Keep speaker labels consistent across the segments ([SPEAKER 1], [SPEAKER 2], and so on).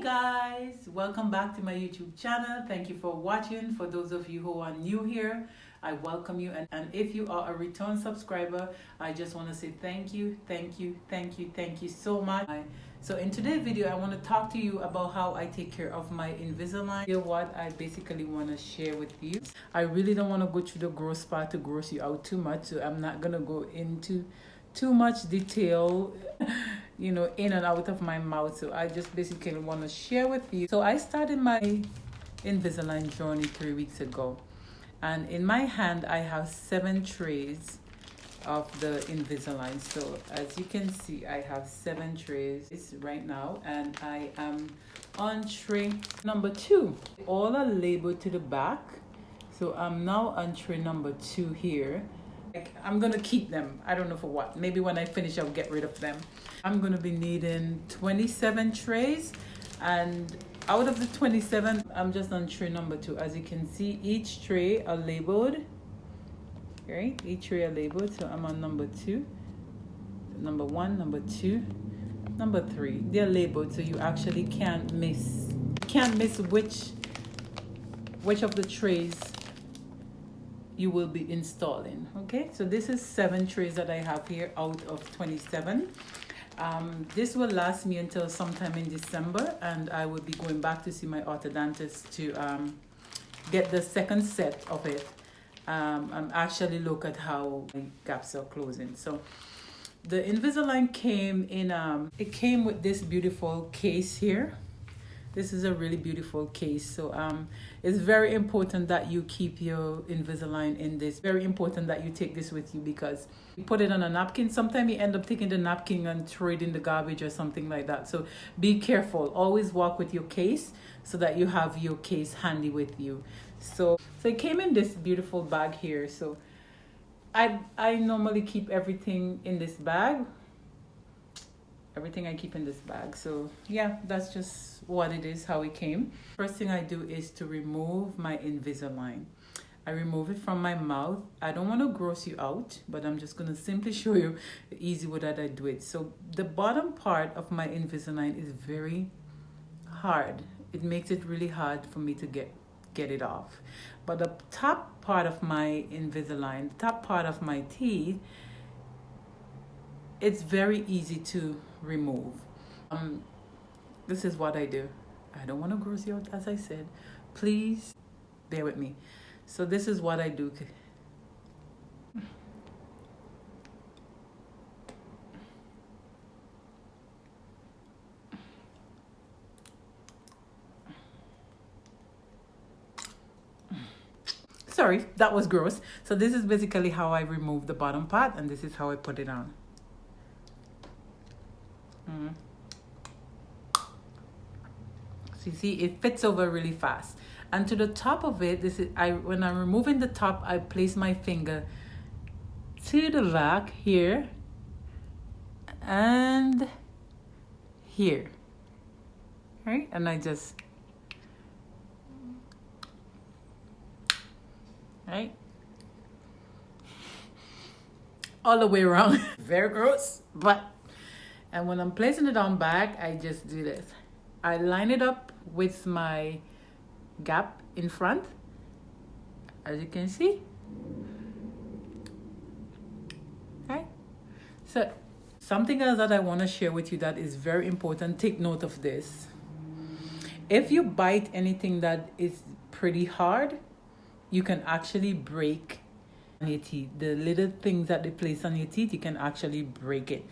[SPEAKER 1] Guys, welcome back to my YouTube channel. Thank you for watching. For those of you who are new here, I welcome you, and if you are a return subscriber, I just want to say thank you so much. So in today's video, I want to talk to you about how I take care of my Invisalign. You know what I basically want to share with you. I really don't want to go through the gross part to gross you out too much, so I'm not gonna go into too much detail in and out of my mouth. So I just basically want to share with you. So I started my Invisalign journey 3 weeks ago, and in my hand I have 7 trays of the Invisalign. So as you can see, I have 7 trays right now, and I am on tray number 2. All are labeled to the back, so I'm now on tray number 2 here. I'm gonna keep them. I don't know for what. Maybe when I finish I'll get rid of them. I'm gonna be needing 27 trays, and out of the 27 I'm just on tray number 2. As you can see, each tray are labeled. Right? Each tray are labeled. So I'm on number 2, number 1, number 2, number 3. They're labeled, so you actually can't miss which of the trays you will be installing. Okay, so this is 7 trays that I have here out of 27. This will last me until sometime in December, and I will be going back to see my orthodontist to get the second set of it. And actually look at how my gaps are closing. So the Invisalign came in it came with this beautiful case here. This is a really beautiful case. So it's very important that you keep your Invisalign in this. Very important that you take this with you, because you put it on a napkin. Sometimes you end up taking the napkin and throw it in the garbage or something like that. So be careful. Always walk with your case so that you have your case handy with you. So it came in this beautiful bag here. So I normally keep everything in this bag. Everything I keep in this bag. So yeah, that's just what it is, how it came. First thing I do is to remove my Invisalign. I remove it from my mouth. I don't want to gross you out, but I'm just going to simply show you the easy way that I do it. So the bottom part of my Invisalign is very hard. It makes it really hard for me to get it off. But the top part of my Invisalign, the top part of my teeth, it's very easy to remove. This is what I do. I don't want to gross you out, as I said. Please bear with me. So this is what I do. Sorry, that was gross. So this is basically how I remove the bottom part, and this is how I put it on. So you see, it fits over really fast. And to the top of it, when I'm removing the top, I place my finger to the back here and here. Right? And I just, right? All the way around. Very gross, and when I'm placing it on back, I just do this. I line it up with my gap in front, as you can see. Okay. So something else that I want to share with you that is very important, take note of this. If you bite anything that is pretty hard, you can actually break your teeth. The little things that they place on your teeth, you can actually break it.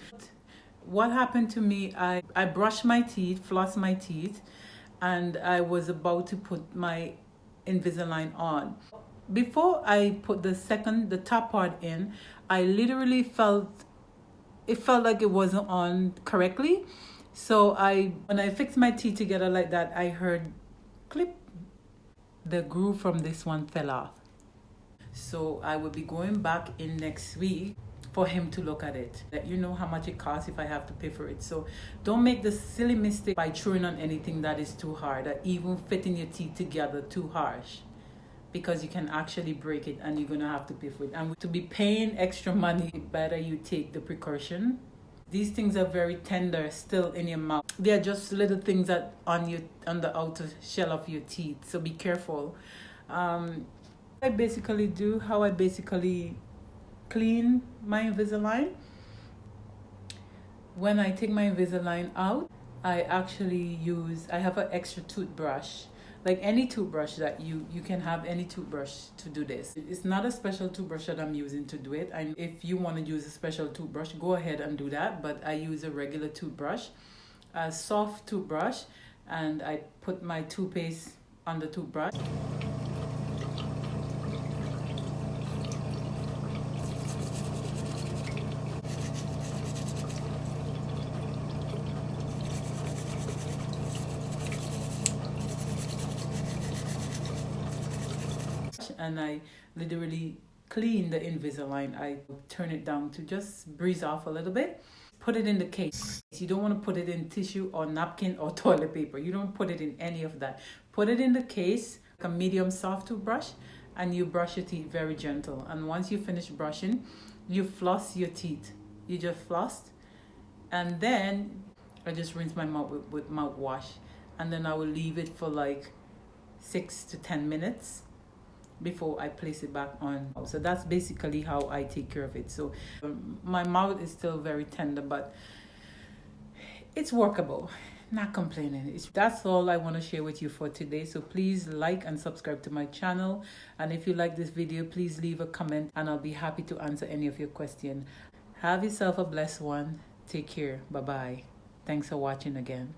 [SPEAKER 1] What happened to me, I brushed my teeth, flossed my teeth, and I was about to put my Invisalign on. Before I put the top part in, I literally felt like it wasn't on correctly. So when I fixed my teeth together like that, I heard clip. The groove from this one fell off. So I will be going back in next week for him to look at it. Let you know how much it costs if I have to pay for it. So don't make the silly mistake by throwing on anything that is too hard, or even fitting your teeth together too harsh, because you can actually break it and you're gonna have to pay for it. And to be paying extra money, better you take the precaution These things are very tender still in your mouth. They are just little things that on the outer shell of your teeth, so be careful. How I basically clean my Invisalign. When I take my Invisalign out, I have an extra toothbrush. Like any toothbrush that you can have any toothbrush to do this. It's not a special toothbrush that I'm using to do it. And if you want to use a special toothbrush, go ahead and do that. But I use a regular toothbrush, a soft toothbrush, and I put my toothpaste on the toothbrush. And I literally clean the Invisalign. I turn it down to just breeze off a little bit. Put it in the case. You don't want to put it in tissue or napkin or toilet paper. You don't put it in any of that. Put it in the case, like a medium soft toothbrush, and you brush your teeth very gentle. And once you finish brushing, you floss your teeth. You just flossed, and then I just rinse my mouth with mouthwash, and then I will leave it for like 6 to 10 minutes before I place it back on. So that's basically how I take care of it. So my mouth is still very tender, but it's workable. Not complaining. That's all I want to share with you for today. So please like and subscribe to my channel. And if you like this video, please leave a comment and I'll be happy to answer any of your questions. Have yourself a blessed one. Take care. Bye-bye. Thanks for watching again.